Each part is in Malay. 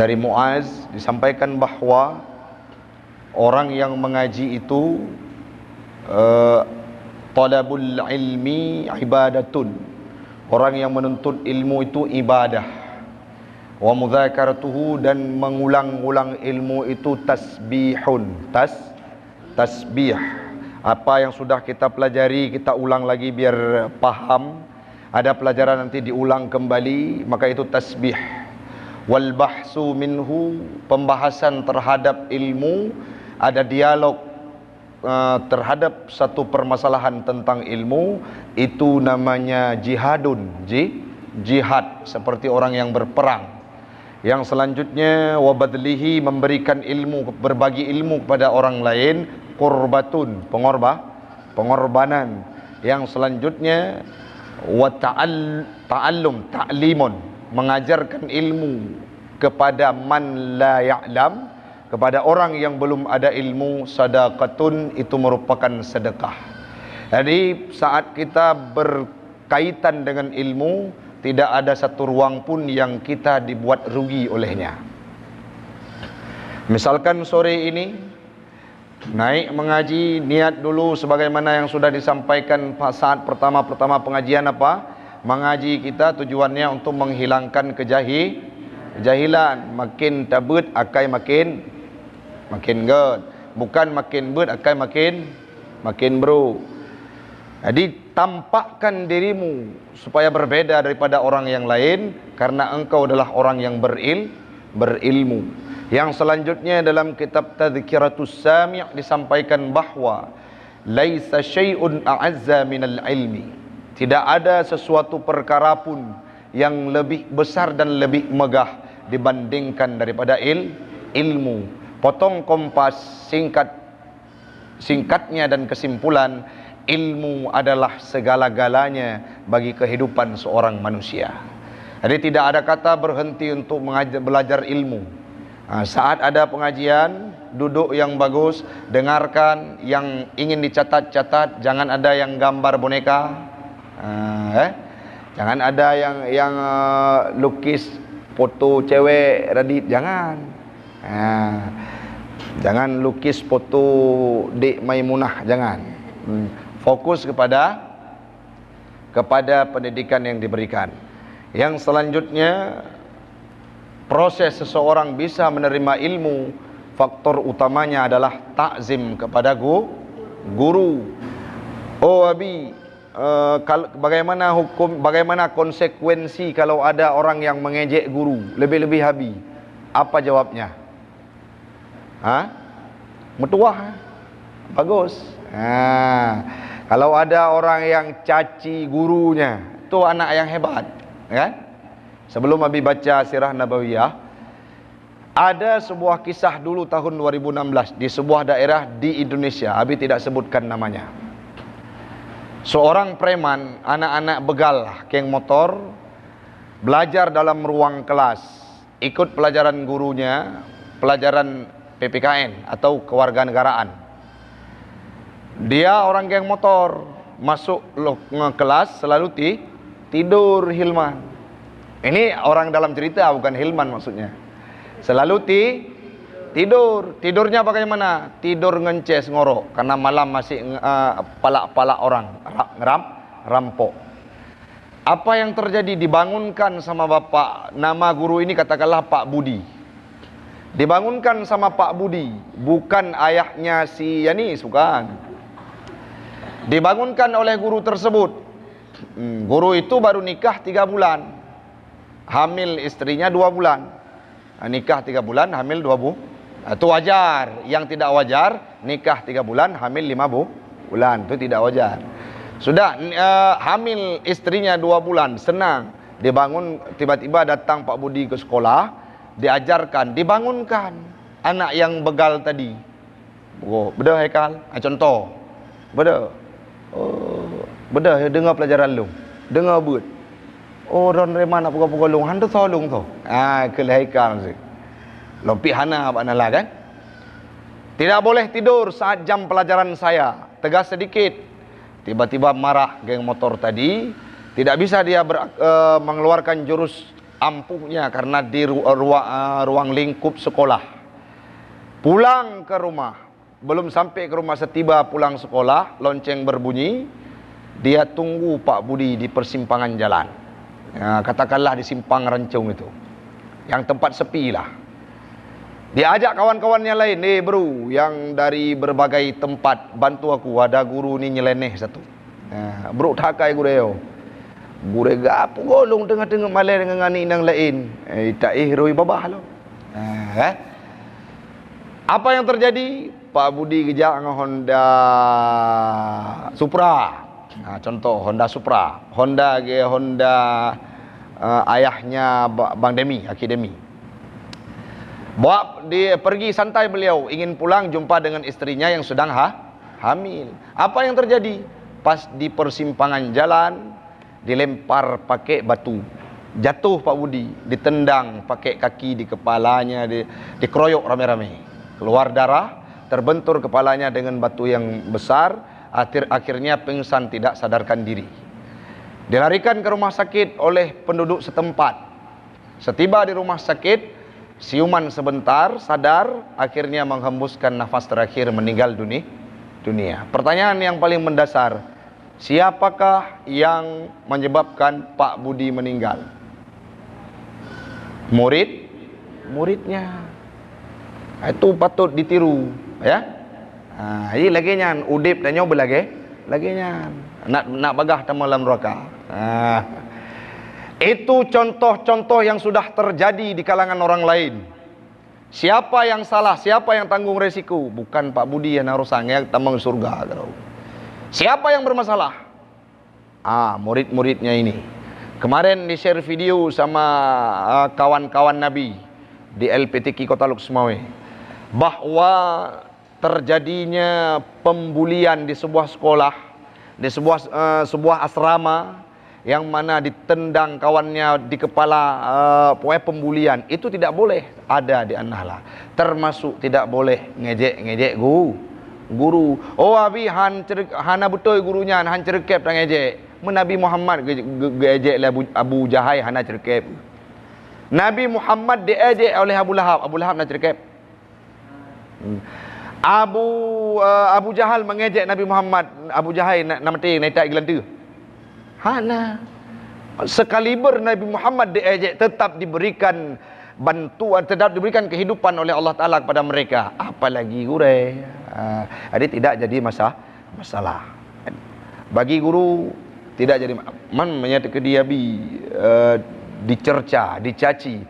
dari Muaz disampaikan bahawa orang yang mengaji itu talabul ilmi ibadatun. Orang yang menuntut ilmu itu ibadah. Wa mudzakaratuhu, dan mengulang-ulang ilmu itu tasbihun. Tasbih. Apa yang sudah kita pelajari kita ulang lagi biar paham. Ada pelajaran nanti diulang kembali, maka itu tasbih. Wal bahsu minhu, pembahasan terhadap ilmu, ada dialog terhadap satu permasalahan tentang ilmu, itu namanya jihadun. Jihad, seperti orang yang berperang. Yang selanjutnya wabadlihi, memberikan ilmu, berbagi ilmu kepada orang lain, qurbatun, pengorbanan. Yang selanjutnya ta'allum, ta'limun, mengajarkan ilmu kepada man la ya'lam, kepada orang yang belum ada ilmu, sadaqatun, itu merupakan sedekah. Jadi saat kita berkaitan dengan ilmu, tidak ada satu ruang pun yang kita dibuat rugi olehnya. Misalkan sore ini naik mengaji, niat dulu sebagaimana yang sudah disampaikan saat pertama pengajian apa? Mengaji kita tujuannya untuk menghilangkan kejahilan. Makin tabut akai makin good. Bukan makin bud akai makin bro. Jadi tampakkan dirimu supaya berbeda daripada orang yang lain, karena engkau adalah orang yang berilmu. Yang selanjutnya dalam kitab Tadhkiratus Sami' disampaikan bahawa laisa syai'un a'azza minal ilmi. Tidak ada sesuatu perkara pun yang lebih besar dan lebih megah dibandingkan daripada ilmu. Potong kompas, singkatnya dan kesimpulan, ilmu adalah segala-galanya bagi kehidupan seorang manusia. Jadi tidak ada kata berhenti untuk belajar ilmu. Saat ada pengajian, duduk yang bagus, dengarkan. Yang ingin dicatat-catat, jangan ada yang gambar boneka, jangan ada yang lukis foto cewek Radit, jangan. Jangan lukis foto Dek Maimunah, jangan. Fokus kepada pendidikan yang diberikan. Yang selanjutnya, proses seseorang bisa menerima ilmu, faktor utamanya adalah takzim kepada guru. Oh Abi, bagaimana konsekuensi kalau ada orang yang mengejek guru, lebih-lebih Abi? Apa jawabnya? Metuah. Bagus. Kalau ada orang yang caci gurunya, itu anak yang hebat, kan? Sebelum Abi baca Sirah Nabawiyah, ada sebuah kisah dulu tahun 2016 di sebuah daerah di Indonesia. Abi tidak sebutkan namanya. Seorang preman, anak-anak begal, geng motor, belajar dalam ruang kelas, ikut pelajaran gurunya, pelajaran PPKN atau kewarganegaraan. Dia orang geng motor, masuk kelas selalu tidur Hilman. Ini orang dalam cerita, bukan Hilman maksudnya. Selalu tidur. Tidurnya bagaimana? Tidur ngences ngorok, karena malam masih palak-palak orang rampok. Apa yang terjadi? Dibangunkan sama bapak, nama guru ini katakanlah Pak Budi. Dibangunkan sama Pak Budi, bukan ayahnya si Yanis, bukan. Dibangunkan oleh guru tersebut. Guru itu baru nikah 3 bulan, hamil istrinya 2 bulan. Nikah 3 bulan, hamil 2 bulan. Itu wajar. Yang tidak wajar, nikah 3 bulan, hamil 5 bulan. Itu tidak wajar. Sudah hamil istrinya 2 bulan, senang. Dibangun, tiba-tiba datang Pak Budi ke sekolah, diajarkan, dibangunkan anak yang begal tadi. Oh, beda Haikal. Contoh. Beda. Oh, beda dengar pelajaran lu. Dengar but. Oh, Ron Reman nak pukul-pukul long, hantu tolong tu. Kelihaikan sih. Lompi hana apa nala kan? Tidak boleh tidur saat jam pelajaran saya. Tegas sedikit. Tiba-tiba marah geng motor tadi. Tidak bisa dia mengeluarkan jurus ampuhnya karena di ruang lingkup sekolah. Pulang ke rumah, belum sampai ke rumah, setiba pulang sekolah, lonceng berbunyi, dia tunggu Pak Budi di persimpangan jalan. Katakanlah di simpang Rancung itu, yang tempat sepi lah. Dia ajak kawan-kawannya lain, bro, yang dari berbagai tempat, bantu aku, ada guru ni nyeleneh satu. Bro, takai gureo. Gure gapu golong tengah-tengah malai dengan ngani nang lain. Tak roi babah lo. Apa yang terjadi? Pak Budi kejak dengan Honda Supra. Contoh Honda Supra. Honda ayahnya Bang Demi, Akidemi. Bawa dia pergi santai, beliau ingin pulang jumpa dengan istrinya yang sedang hamil. Apa yang terjadi? Pas di persimpangan jalan, dilempar pakai batu. Jatuh Pak Budi, ditendang pakai kaki di kepalanya, dikeroyok rame-rame. Keluar darah, terbentur kepalanya dengan batu yang besar, akhirnya pingsan tidak sadarkan diri. Dilarikan ke rumah sakit oleh penduduk setempat. Setiba di rumah sakit, siuman sebentar, sadar, akhirnya menghembuskan nafas terakhir, meninggal dunia. Pertanyaan yang paling mendasar, siapakah yang menyebabkan Pak Budi meninggal? Muridnya. Itu patut ditiru, ya. Ini lagi nyan udip dan nyoba lagi nyan nak bagah tamalam neraka. Itu contoh-contoh yang sudah terjadi di kalangan orang lain. Siapa yang salah? Siapa yang tanggung resiko? Bukan Pak Budi yang narusang yang tambang surga. Siapa yang bermasalah? Murid-muridnya ini. Kemarin di-share video sama kawan-kawan Nabi di LPTQ Kota Luksmawe, bahwa terjadinya pembulian di sebuah sekolah, di sebuah asrama, yang mana ditendang kawannya di kepala, pokoknya pembulian. Itu tidak boleh ada di An-Nahlah. Termasuk tidak boleh ngejek guru. Oh abi hana betul gurunya, han cerkep dan ngejek. Nabi Muhammad ngejek Abu Jahai hana cerkep. Nabi Muhammad diejek oleh Abu Lahab nak cerkep. Abu Jahal mengejek Nabi Muhammad, Abu Jahai nak mati naik tak gelantu. Hana. Sekaliber Nabi Muhammad diejek, tetap diberikan bantuan, tetap diberikan kehidupan oleh Allah Ta'ala kepada mereka. Apalagi guru. Jadi tidak jadi masalah. Bagi guru tidak jadi menyatakan dia dicerca, dicaci.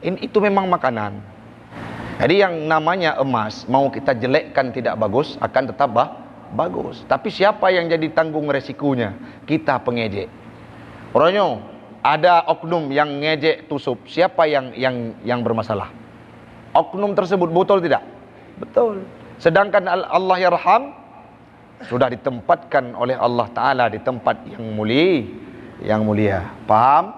Itu memang makanan. Jadi yang namanya emas, mau kita jelekkan tidak bagus, akan tetap bagus. Tapi siapa yang jadi tanggung resikonya? Kita pengejek. Orangnya ada oknum yang ngejek tusuk. Siapa yang bermasalah? Oknum tersebut betul tidak? Betul. Sedangkan Allah Yarham sudah ditempatkan oleh Allah Ta'ala di tempat yang mulia. Paham?